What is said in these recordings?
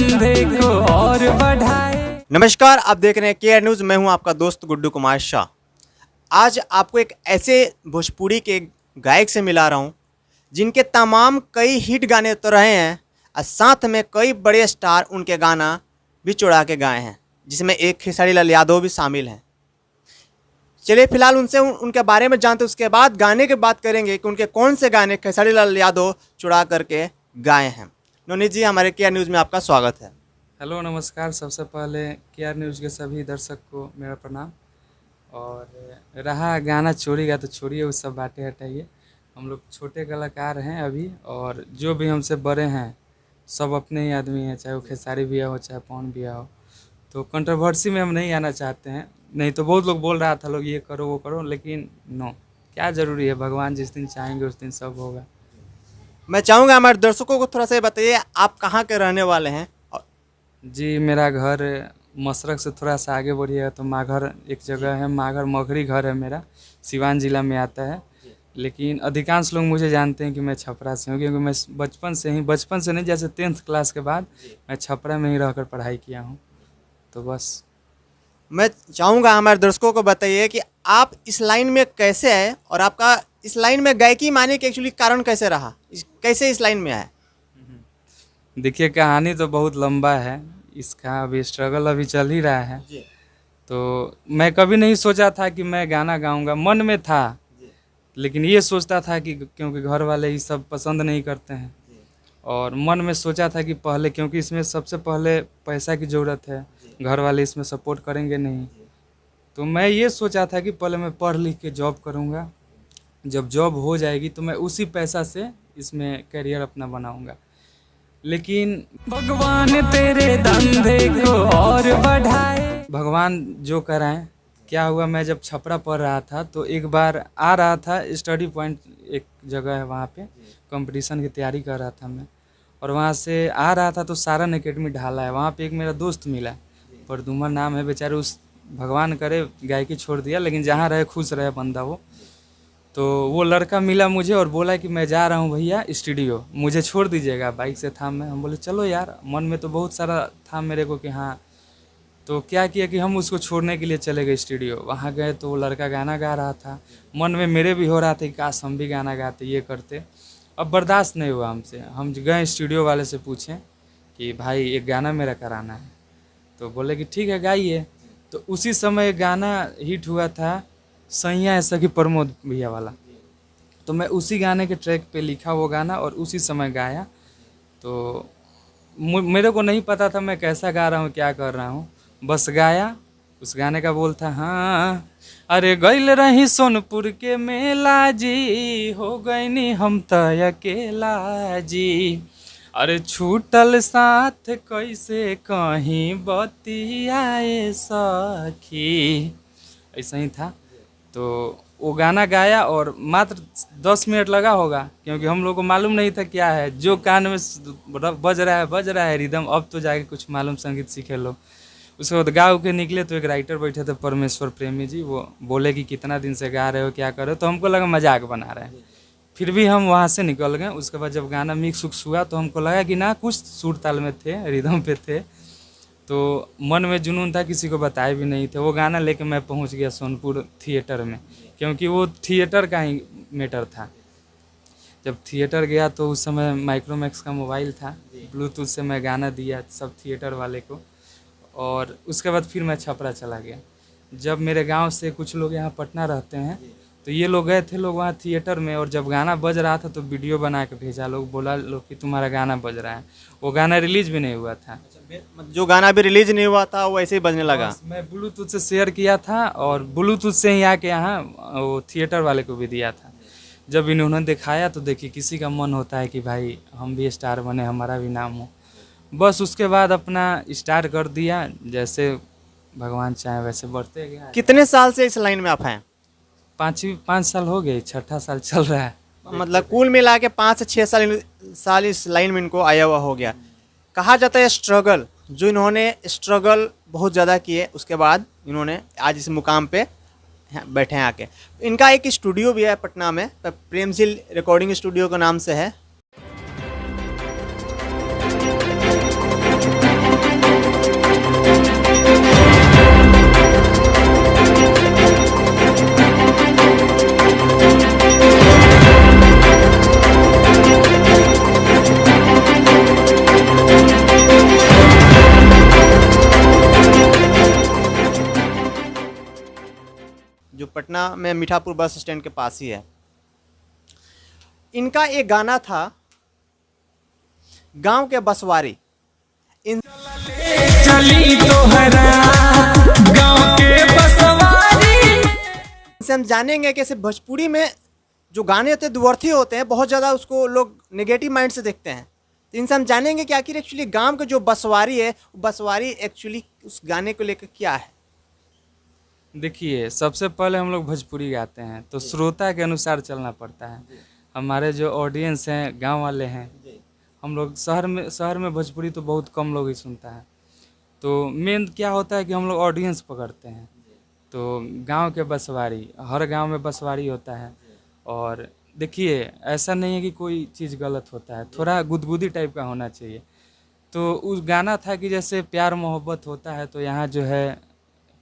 धंधे को और बढ़ाए। नमस्कार, आप देख रहे हैं केआर न्यूज़। मैं हूं आपका दोस्त गुड्डू कुमार शाह। आज आपको एक ऐसे भोजपुरी के गायक से मिला रहा हूं जिनके तमाम कई हिट गाने तो रहे हैं और साथ में कई बड़े स्टार उनके गाना भी चुरा के गाए हैं, जिसमें एक खेसारी लाल यादव भी शामिल हैं। चलिए फिलहाल उनसे उनके बारे में जानते, उसके बाद गाने की बात करेंगे कि उनके कौन से गाने खेसारी लाल यादव चुरा करके गाए हैं। नवनीत जी, हमारे केआर न्यूज़ में आपका स्वागत है। हेलो, नमस्कार। सबसे पहले केआर न्यूज़ के सभी दर्शक को मेरा प्रणाम। और रहा गाना चोरी का, तो छोड़िए, उस सब बातें हटाइए। हम लोग छोटे कलाकार हैं अभी, और जो भी हमसे बड़े हैं सब अपने ही आदमी हैं, चाहे वो खेसारी भैया हो चाहे पवन भैया हो। तो कंट्रोवर्सी में हम नहीं आना चाहते हैं। नहीं तो बहुत लोग बोल रहा था, लोग ये करो वो करो, लेकिन नो, क्या ज़रूरी है। भगवान जिस दिन चाहेंगे उस दिन सब होगा। मैं चाहूँगा हमारे दर्शकों को थोड़ा सा ये बताइए, आप कहाँ के रहने वाले हैं? जी, मेरा घर मसरक से थोड़ा सा आगे बढ़िएगा तो माघर एक जगह है, माघर मगरी घर है मेरा, सिवान जिला में आता है। लेकिन अधिकांश लोग मुझे जानते हैं कि मैं छपरा से हूँ, क्योंकि मैं बचपन से नहीं, जैसे 10th क्लास के बाद मैं छपरा में ही रहकर पढ़ाई किया हूँ। तो बस मैं चाहूँगा हमारे दर्शकों को बताइए कि आप इस लाइन में कैसे आए और आपका इस लाइन में गायकी माने के एक्चुअली कारण कैसे रहा, कैसे इस लाइन में आए? देखिए, कहानी तो बहुत लंबा है, इसका अभी स्ट्रगल अभी चल ही रहा है। तो मैं कभी नहीं सोचा था कि मैं गाना गाऊंगा, मन में था, लेकिन ये सोचता था कि क्योंकि घर वाले ही सब पसंद नहीं करते हैं, और मन में सोचा था कि पहले, क्योंकि इसमें सबसे पहले पैसा की ज़रूरत है, घर वाले इसमें सपोर्ट करेंगे नहीं। तो मैं ये सोचा था कि पहले मैं पढ़ लिख के जॉब करूँगा, जब जॉब हो जाएगी तो मैं उसी पैसा से इसमें करियर अपना बनाऊँगा। लेकिन भगवान तेरे धंधे को और बढ़ाए। भगवान जो कराएं। क्या हुआ, मैं जब छपरा पढ़ रहा था तो एक बार आ रहा था, स्टडी पॉइंट एक जगह है वहाँ पे, कंपटीशन की तैयारी कर रहा था मैं, और वहाँ से आ रहा था तो सारन एकेडमी ढाला है, वहाँ पे एक मेरा दोस्त मिला, परदुमन नाम है बेचारे। उस भगवान करे गायकी छोड़ दिया, लेकिन जहाँ रहे खुश रहे बंदा वो। तो वो लड़का मिला मुझे और बोला कि मैं जा रहा हूँ भैया स्टूडियो, मुझे छोड़ दीजिएगा। बाइक से था मैं, हम बोले चलो यार। मन में तो बहुत सारा था मेरे को कि हाँ। तो क्या किया कि हम उसको छोड़ने के लिए चले गए स्टूडियो। वहाँ गए तो वो लड़का गाना गा रहा था, मन में मेरे भी हो रहा था कि काश हम भी गाना गाते, ये करते। अब बर्दाश्त नहीं हुआ हमसे, हम गए स्टूडियो वाले से पूछें कि भाई एक गाना मेरा कराना है। तो बोले कि ठीक है गाइए। तो उसी समय गाना हिट हुआ था, सैया ऐसा कि प्रमोद भैया वाला। तो मैं उसी गाने के ट्रैक पे लिखा वो गाना और उसी समय गाया। तो मेरे को नहीं पता था मैं कैसा गा रहा हूँ, क्या कर रहा हूँ, बस गाया। उस गाने का बोल था, हाँ अरे गइल रही सोनपुर के मेला जी, हो गईनी हम त अकेला जी, अरे छूटल साथ कैसे कहीं बतियाए सखी। ऐसा ही था। तो वो गाना गाया और मात्र 10 मिनट लगा होगा, क्योंकि हम लोग को मालूम नहीं था क्या है, जो कान में बज रहा है रिदम, अब तो जाके कुछ मालूम, संगीत सीखे लो। उसके बाद गा के निकले तो एक राइटर बैठे थे परमेश्वर प्रेमी जी, वो बोले कि कितना दिन से गा रहे हो, क्या कर रहे हो। तो हमको लगा मजाक बना रहे हैं, फिर भी हम वहाँ से निकल गए। उसके बाद जब गाना मिक्स उक्स हुआ तो हमको लगा कि ना कुछ सुर ताल में थे, रिदम पे थे। तो मन में जुनून था, किसी को बताए भी नहीं थे। वो गाना लेके मैं पहुंच गया सोनपुर थिएटर में, क्योंकि वो थिएटर का ही मैटर था। जब थिएटर गया तो उस समय माइक्रोमैक्स का मोबाइल था, ब्लूटूथ से मैं गाना दिया सब थिएटर वाले को, और उसके बाद फिर मैं छपरा चला गया। जब मेरे गांव से कुछ लोग यहाँ पटना रहते हैं तो ये लोग गए थे लोग वहाँ थिएटर में, और जब गाना बज रहा था तो वीडियो बना के भेजा, लोग बोला लोग कि तुम्हारा गाना बज रहा है। वो गाना रिलीज भी नहीं हुआ था, जो गाना अभी रिलीज नहीं हुआ था वो ऐसे ही बजने लगा। मैं ब्लूटूथ से शेयर किया था और ब्लूटूथ से ही आके यहाँ वो थिएटर वाले को भी दिया था। जब इन्होंने दिखाया तो देखिए, किसी का मन होता है कि भाई हम भी स्टार बने, हमारा भी नाम हो। बस उसके बाद अपना स्टार्ट कर दिया, जैसे भगवान चाहे वैसे बढ़ते गया। कितने साल से इस लाइन में आप हैं? 5 साल हो गए, 6ठा साल चल रहा है। मतलब कुल मिला के 5 से 6 साल इस लाइन में इनको आया हुआ हो गया। कहा जाता है स्ट्रगल, जो इन्होंने स्ट्रगल बहुत ज़्यादा किए, उसके बाद इन्होंने आज इस मुकाम पे बैठे हैं आके। इनका एक स्टूडियो भी है पटना में, प्रेमशील रिकॉर्डिंग स्टूडियो के नाम से है। पटना में मीठापुर बस स्टैंड के पास ही है। इनका एक गाना था गांव के बसवारी। इन चली तोहरा गाँव के बसवारी। से हम जानेंगे कि सिर्फ भोजपुरी में जो गाने होते हैं द्वर्थी होते हैं, बहुत ज़्यादा उसको लोग नेगेटिव माइंड से देखते हैं। तो इनसे हम जानेंगे कि आखिर एक्चुअली गांव का जो बसवारी है, बसवारी एक्चुअली उस गाने को लेकर क्या है। देखिए, सबसे पहले हम लोग भोजपुरी गाते हैं तो श्रोता के अनुसार चलना पड़ता है। हमारे जो ऑडियंस हैं, गांव वाले हैं, हम लोग शहर में भोजपुरी तो बहुत कम लोग ही सुनता है। तो मेन क्या होता है कि हम लोग ऑडियंस पकड़ते हैं। तो गांव के बसवारी, हर गांव में बसवारी होता है। और देखिए, ऐसा नहीं है कि कोई चीज़ गलत होता है, थोड़ा गुदगुदी टाइप का होना चाहिए। तो उस गाना था कि जैसे प्यार मोहब्बत होता है तो यहाँ जो है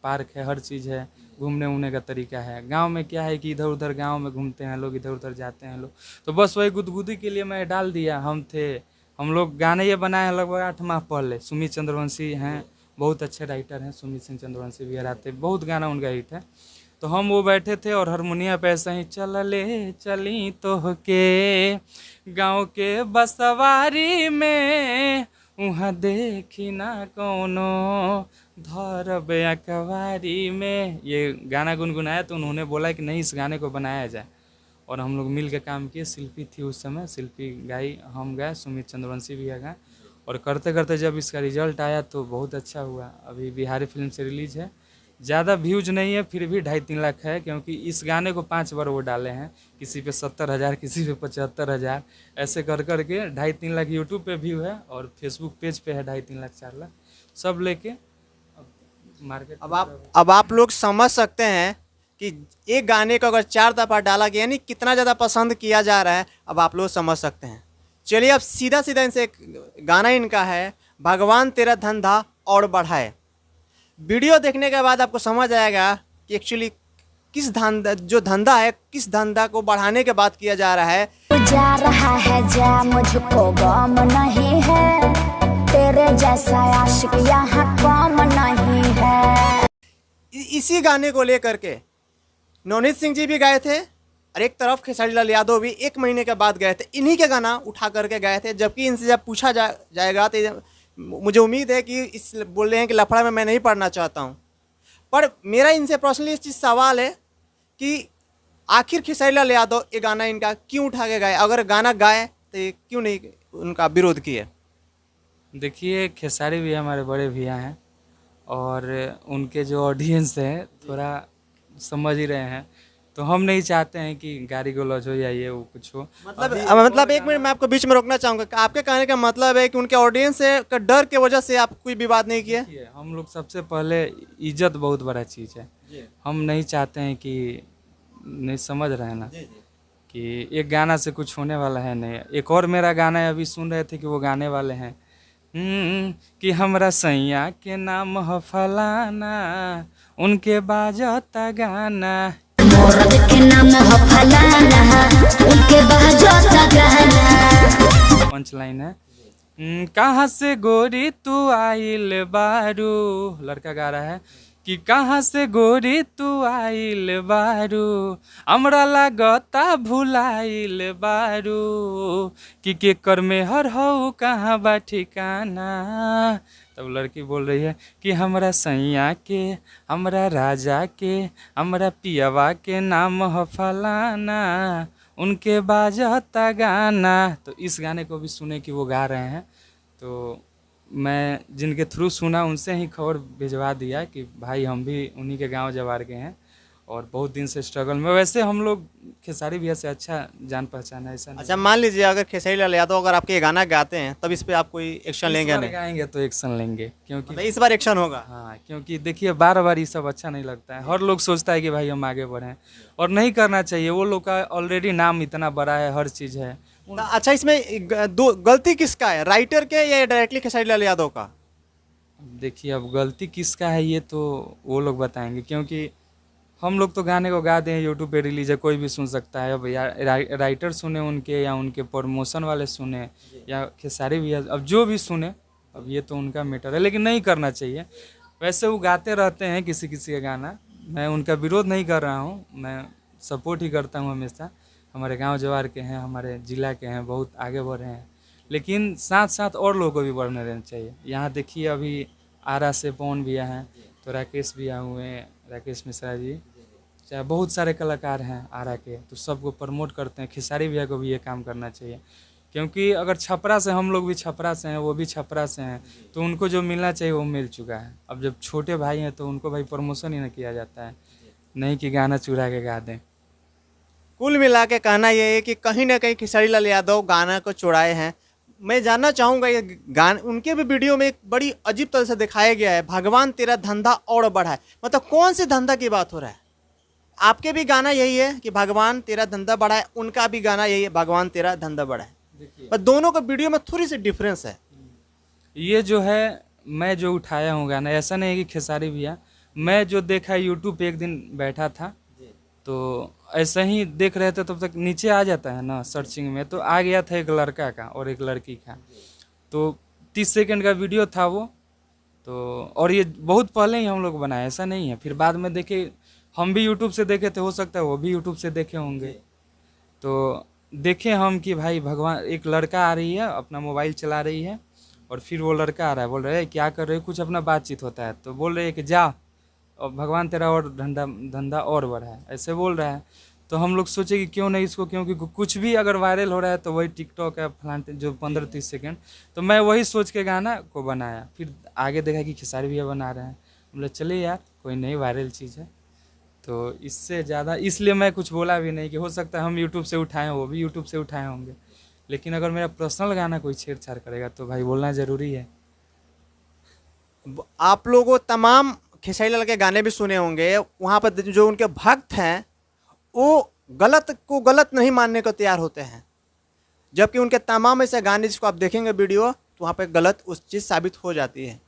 पार्क है, हर चीज़ है, घूमने उमने का तरीका है। गांव में क्या है कि इधर उधर गांव में घूमते हैं लोग, इधर उधर जाते हैं लोग। तो बस वही गुदगुदी के लिए मैं डाल दिया। हम लोग गाने ये बनाए हैं लगभग 8 माह पहले। सुमित चंद्रवंशी हैं, बहुत अच्छे राइटर हैं, सुमित सिंह चंद्रवंशी भी आते, बहुत गाना उनका हिट है। तो हम वो बैठे थे और हारमोनिया पे ऐसा ही चलले चली तो के गाँव के बसवारी में, वहाँ देखी ना कोनो धरब अखबारी में, ये गाना गुनगुनाया। तो उन्होंने बोला कि नहीं, इस गाने को बनाया जाए। और हम लोग मिल के काम किए। शिल्पी थी उस समय, शिल्पी गाई, हम गाए, सुमित चंद्रवंशी भी गाए। और करते करते जब इसका रिजल्ट आया तो बहुत अच्छा हुआ। अभी बिहारी फिल्म से रिलीज़ है। ज़्यादा व्यूज नहीं है, फिर भी 2.5-3 लाख है, क्योंकि इस गाने को 5 बार वो डाले हैं। किसी पे 70,000, किसी पे 75,000, ऐसे कर करके 2.5-3 लाख यूट्यूब पे व्यू है। और फेसबुक पेज पे है 2.5-3 लाख 4 लाख, सब लेके मार्केट। अब आप लोग समझ सकते हैं कि एक गाने को अगर 4 दफ़ा डाला गया, यानी कितना ज़्यादा पसंद किया जा रहा है। अब आप लोग समझ सकते हैं। चलिए अब सीधा सीधा इनसे एक गाना इनका है, भगवान तेरा धंधा और बढ़ाए। वीडियो देखने के बाद आपको समझ आएगा कि एक्चुअली किस धंधा है, किस धंधा को बढ़ाने के बाद किया जा रहा है। जा रहा है जा, मुझको गम नहीं है, तेरे जैसा आशिक यहाँ कम नहीं है। इसी गाने को लेकर के नवनीत सिंह जी भी गए थे और एक तरफ खेसारी लाल यादव भी 1 महीने के बाद गए थे। इन्हीं के गाना उठा करके गए थे। जबकि इनसे जब पूछा जाएगा तो मुझे उम्मीद है कि इस बोल रहे हैं कि लफड़ा में मैं नहीं पढ़ना चाहता हूँ। पर मेरा इनसे पर्सनली इस चीज़ सवाल है कि आखिर खेसारी लाल यादव ये गाना इनका क्यों उठा के गाए। अगर गाना गाए तो ये क्यों नहीं उनका विरोध किए। देखिए, खेसारी भी हमारे बड़े भैया हैं और उनके जो ऑडियंस है थोड़ा समझ ही रहे हैं। तो हम नहीं चाहते हैं कि गाली गलौज हो या ये वो कुछ हो। मतलब 1 मिनट मैं आपको बीच में रोकना चाहूँगा। आपके कहने का मतलब है कि उनके ऑडियंस से का डर की वजह से आप कोई विवाद नहीं किए। हम लोग सबसे पहले, इज्जत बहुत बड़ा चीज़ है। हम नहीं चाहते हैं कि, नहीं समझ रहे हैं ना, कि एक गाना से कुछ होने वाला है नहीं। एक और मेरा गाना है, अभी सुन रहे थे कि वो गाने वाले हैं कि हमरा सैया के नाम ह फलाना, उनके बाजता गाना, औरत के नाम हो फलाना, उनके बाजता गाना। पंच लाइन है। कहाँ से गोरी तू आइल बारू, लड़का गा रहा है कि कहाँ से गोरी तू आइल बारू, हमरा लागता भुलाइल बारू, कि के कर में हर हो कहाँ बा ठिकाना। तब लड़की बोल रही है कि हमरा सैया के, हमरा राजा के, हमरा पियावा के नाम ह फलाना, उनके बाजता गाना। तो इस गाने को भी सुने कि वो गा रहे हैं। तो मैं जिनके थ्रू सुना उनसे ही खबर भिजवा दिया कि भाई हम भी उन्हीं के गांव जवार के हैं और बहुत दिन से स्ट्रगल में। वैसे हम लोग खेसारी भैया से अच्छा जान पहचान है, ऐसा नहीं। अच्छा, मान लीजिए अगर खेसारी लाल यादव अगर आपके ये गाना गाते हैं तब इस पे आप कोई एक्शन लेंगे? नहीं गाएंगे तो एक्शन लेंगे, क्योंकि मतलब इस बार एक्शन होगा। हाँ, क्योंकि देखिए बार बार ये सब अच्छा नहीं लगता है। हर लोग सोचता है कि भाई हम आगे बढ़ें, और नहीं करना चाहिए। वो लोग का ऑलरेडी नाम इतना बड़ा है, हर चीज़ है। अच्छा, इसमें दो गलती किसका है, राइटर के या डायरेक्टली खेसारी लाल यादव का? देखिए, अब गलती किसका है ये तो वो लोग बताएंगे, क्योंकि हम लोग तो गाने को गा दें, यूट्यूब पे रिलीज है, कोई भी सुन सकता है। अब राइटर सुने उनके, या उनके प्रमोशन वाले सुने, या खेसारी भी, अब जो भी सुने, अब ये तो उनका मैटर है। लेकिन नहीं करना चाहिए। वैसे वो गाते रहते हैं किसी किसी का गाना, मैं उनका विरोध नहीं कर रहा हूँ, मैं सपोर्ट ही करता हूँ हमेशा। हमारे गांव जवार के हैं, हमारे ज़िला के हैं, बहुत आगे बढ़ रहे हैं, लेकिन साथ साथ और लोगों को भी बढ़ने देना चाहिए। यहाँ देखिए अभी आरा से पवन भैया हैं, तो राकेश भैया हुए हैं, राकेश मिश्रा जी, चाहे बहुत सारे कलाकार हैं आरा के, तो सबको प्रमोट करते हैं। खेसारी भैया को भी ये काम करना चाहिए, क्योंकि अगर छपरा से, हम लोग भी छपरा से हैं, वो भी छपरा से हैं, तो उनको जो मिलना चाहिए वो मिल चुका है। अब जब छोटे भाई हैं तो उनको भाई प्रमोशन ही ना किया जाता है, नहीं कि गाना चुरा के गा दें। कुल मिला के कहना यह है कि कहीं ना कहीं खेसारी लाल यादव गाना को चुराए हैं। मैं जानना चाहूँगा, ये गान उनके भी वीडियो में एक बड़ी अजीब तरह से दिखाया गया है, भगवान तेरा धंधा और बढ़ाए। मतलब कौन से धंधा की बात हो रहा है? आपके भी गाना यही है कि भगवान तेरा धंधा बढ़ाए, उनका भी गाना यही है भगवान तेरा धंधा बढ़ाए, पर दोनों का वीडियो में थोड़ी सी डिफरेंस है। ये जो है मैं जो उठाया हूँ गाना, ऐसा नहीं है कि खेसारी भैया, मैं जो देखा यूट्यूब पे एक दिन बैठा था, तो ऐसा ही देख रहे थे, तब तक नीचे आ जाता है ना सर्चिंग में, तो आ गया था एक लड़का का और एक लड़की का, तो 30 सेकंड का वीडियो था वो। तो और ये बहुत पहले ही हम लोग बनाए, ऐसा नहीं है। फिर बाद में देखे, हम भी यूट्यूब से देखे थे, हो सकता है वो भी यूट्यूब से देखे होंगे। तो देखे हम कि भाई भगवान, एक लड़का आ रही है, अपना मोबाइल चला रही है, और फिर वो लड़का आ रहा है, बोल रहे हैं क्या कर रहे हो, कुछ अपना बातचीत होता है, तो बोल रहे हैं कि जा और भगवान तेरा और धंधा और बढ़ा है, ऐसे बोल रहा है। तो हम लोग सोचे कि क्यों नहीं इसको, क्योंकि कुछ भी अगर वायरल हो रहा है तो वही टिकटॉक है फलान जो 15-30 सेकंड, तो मैं वही सोच के गाना को बनाया। फिर आगे देखा कि खेसारी भैया बना रहे हैं, बोले चले यार कोई नई वायरल चीज़ है, तो इससे ज़्यादा इसलिए मैं कुछ बोला भी नहीं कि हो सकता है हम यूट्यूब से उठाएं, वो भी यूट्यूब से उठाए होंगे, लेकिन अगर मेरा पर्सनल गाना कोई छेड़छाड़ करेगा तो भाई बोलना ज़रूरी है। आप लोगों तमाम खेसारी लाल के गाने भी सुने होंगे, वहाँ पर जो उनके भक्त हैं वो गलत को गलत नहीं मानने को तैयार होते हैं, जबकि उनके तमाम ऐसे गाने जिसको आप देखेंगे वीडियो, तो वहाँ पे गलत उस चीज़ साबित हो जाती है।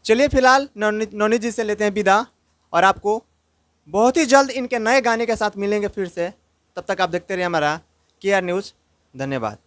चलिए फिलहाल नौनी जी से लेते हैं विदा, और आपको बहुत ही जल्द इनके नए गाने के साथ मिलेंगे फिर से। तब तक आप देखते रहिए हमारा KR न्यूज़। धन्यवाद।